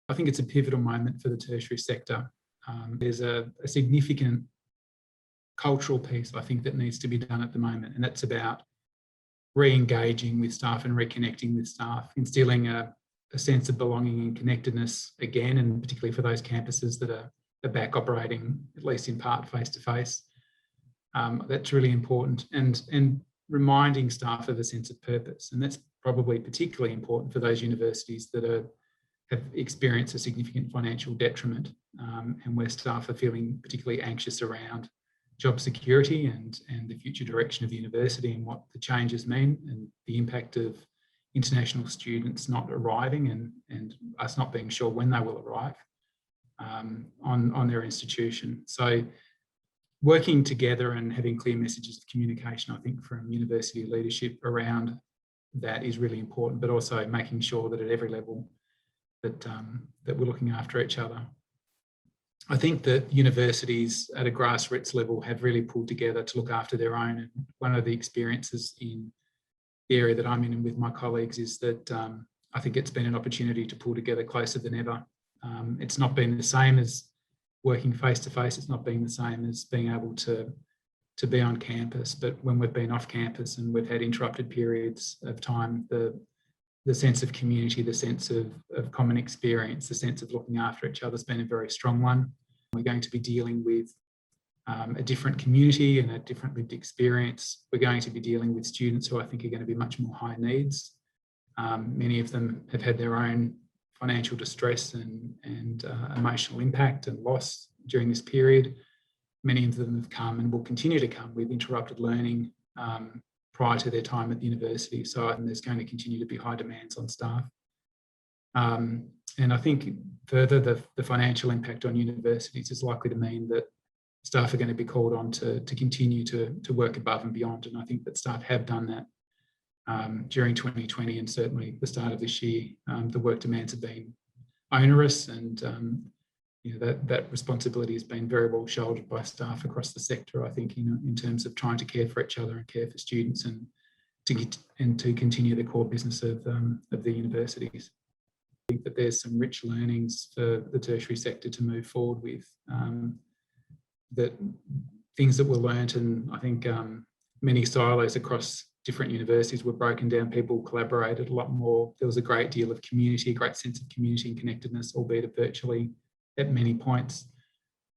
I think it's a pivotal moment for the tertiary sector. There's a significant cultural piece, I think, that needs to be done at the moment, and that's about re-engaging with staff and reconnecting with staff, instilling a sense of belonging and connectedness again, and particularly for those campuses that are back operating, at least in part, face-to-face. That's really important, and reminding staff of a sense of purpose. And that's probably particularly important for those universities that have experienced a significant financial detriment, and where staff are feeling particularly anxious around job security and the future direction of the university and what the changes mean, and the impact of international students not arriving and us not being sure when they will arrive on their institution. So working together and having clear messages of communication, I think, from university leadership around that is really important, but also making sure that at every level that we're looking after each other. I think that universities at a grassroots level have really pulled together to look after their own. And one of the experiences in the area that I'm in and with my colleagues is that I think it's been an opportunity to pull together closer than ever. It's not been the same as working face-to-face. It's not been the same as being able to be on campus. But when we've been off campus and we've had interrupted periods of time, the sense of community, the sense of common experience, the sense of looking after each other has been a very strong one. We're going to be dealing with a different community and a different lived experience. We're going to be dealing with students who I think are going to be much more high needs. Many of them have had their own financial distress and emotional impact and loss during this period. Many of them have come and will continue to come with interrupted learning prior to their time at the university. So there's going to continue to be high demands on staff. And I think further, the financial impact on universities is likely to mean that staff are going to be called on to continue to work above and beyond. And I think that staff have done that during 2020 and certainly the start of this year. The work demands have been onerous, and that responsibility has been very well shouldered by staff across the sector, I think, in terms of trying to care for each other and care for students and to continue the core business of the universities. I think that there's some rich learnings for the tertiary sector to move forward with, that things that were learnt, and I think many silos across different universities were broken down. People collaborated a lot more. There was a great deal of community, a great sense of community and connectedness, albeit virtually at many points.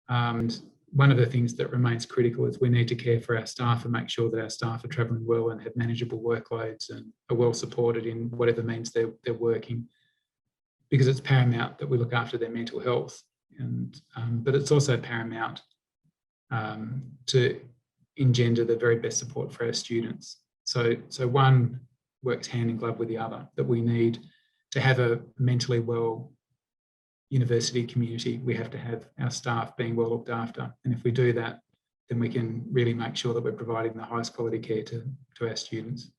And one of the things that remains critical is we need to care for our staff and make sure that our staff are travelling well and have manageable workloads and are well supported in whatever means they're working, because it's paramount that we look after their mental health. And but it's also paramount to engender the very best support for our students. So one works hand in glove with the other, that we need to have a mentally well university community. We have to have our staff being well looked after. And if we do that, then we can really make sure that we're providing the highest quality care to our students.